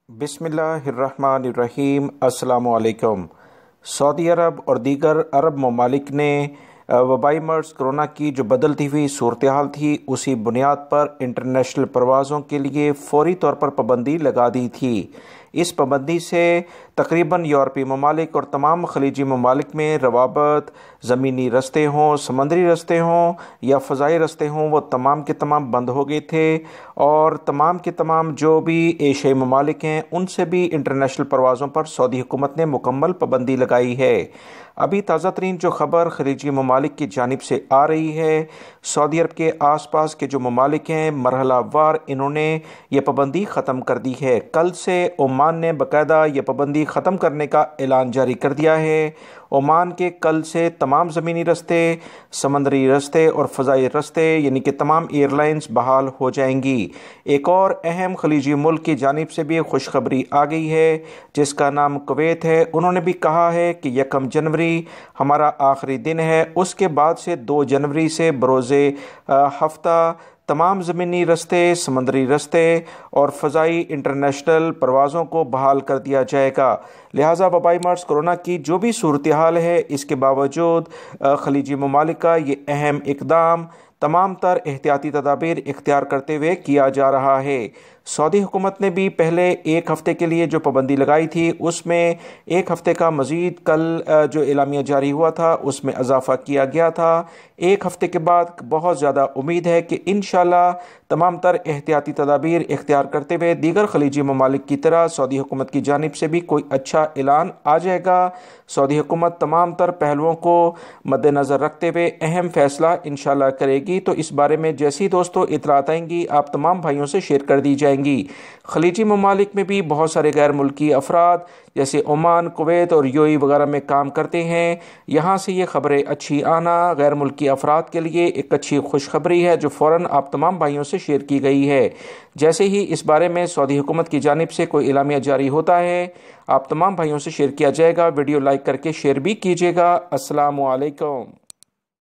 بسم اللہ الرحمن الرحیم۔ السلام علیکم۔ سعودی عرب اور دیگر عرب ممالک نے وبائی مرض کرونا کی جو بدلتی ہوئی صورتحال تھی اسی بنیاد پر انٹرنیشنل پروازوں کے لیے فوری طور پر پابندی لگا دی تھی۔ اس پابندی سے تقریباً یورپی ممالک اور تمام خلیجی ممالک میں روابط، زمینی رستے ہوں، سمندری رستے ہوں یا فضائی رستے ہوں، وہ تمام کے تمام بند ہو گئے تھے، اور تمام کے تمام جو بھی ایشیائی ممالک ہیں ان سے بھی انٹرنیشنل پروازوں پر سعودی حکومت نے مکمل پابندی لگائی ہے۔ ابھی تازہ ترین جو خبر خلیجی ممالک کی جانب سے آ رہی ہے، سعودی عرب کے آس پاس کے جو ممالک ہیں مرحلہ وار انہوں نے یہ پابندی ختم کر دی ہے۔ کل سے عمان نے باقاعدہ یہ پابندی ختم کرنے کا اعلان جاری کر دیا ہے۔ عمان کے کل سے تمام زمینی رستے، سمندری رستے اور فضائی رستے یعنی کہ تمام ایئر لائنز بحال ہو جائیں گی۔ ایک اور اہم خلیجی ملک کی جانب سے بھی خوشخبری آ گئی ہے جس کا نام کویت ہے۔ انہوں نے بھی کہا ہے کہ 1 جنوری ہمارا آخری دن ہے، اس کے بعد سے 2 جنوری سے بروز ہفتہ تمام زمینی رستے، سمندری رستے اور فضائی انٹرنیشنل پروازوں کو بحال کر دیا جائے گا۔ لہٰذا وبائی مرض کرونا کی جو بھی صورتحال ہے اس کے باوجود خلیجی ممالک کا یہ اہم اقدام تمام تر احتیاطی تدابیر اختیار کرتے ہوئے کیا جا رہا ہے۔ سعودی حکومت نے بھی پہلے 1 ہفتے کے لیے جو پابندی لگائی تھی اس میں 1 ہفتے کا مزید کل جو اعلامیہ جاری ہوا تھا اس میں اضافہ کیا گیا تھا۔ 1 ہفتے کے بعد بہت زیادہ امید ہے کہ انشاءاللہ تمام تر احتیاطی تدابیر اختیار کرتے ہوئے دیگر خلیجی ممالک کی طرح سعودی حکومت کی جانب سے بھی کوئی اچھا اعلان آ جائے گا۔ سعودی حکومت تمام تر پہلوؤں کو مد نظر رکھتے ہوئے اہم فیصلہ انشاءاللہ کرے گی، تو اس بارے میں جیسی دوستوں اطلاعات آئیں گی آپ تمام بھائیوں سے شیئر کر دی جائیں گی۔ خلیجی ممالک میں بھی بہت سارے غیر ملکی افراد جیسے عمان، کویت اور یو اے ای وغیرہ میں کام کرتے ہیں، یہاں سے یہ خبریں اچھی آنا غیر ملکی افراد کے لیے ایک اچھی خوشخبری ہے جو فوراً آپ تمام بھائیوں سے شیئر کی گئی ہے۔ جیسے ہی اس بارے میں سعودی حکومت کی جانب سے کوئی اعلامیہ جاری ہوتا ہے آپ تمام بھائیوں سے شیئر کیا جائے گا۔ ویڈیو لائک کر کے شیئر بھی کیجیے گا۔ السلام علیکم۔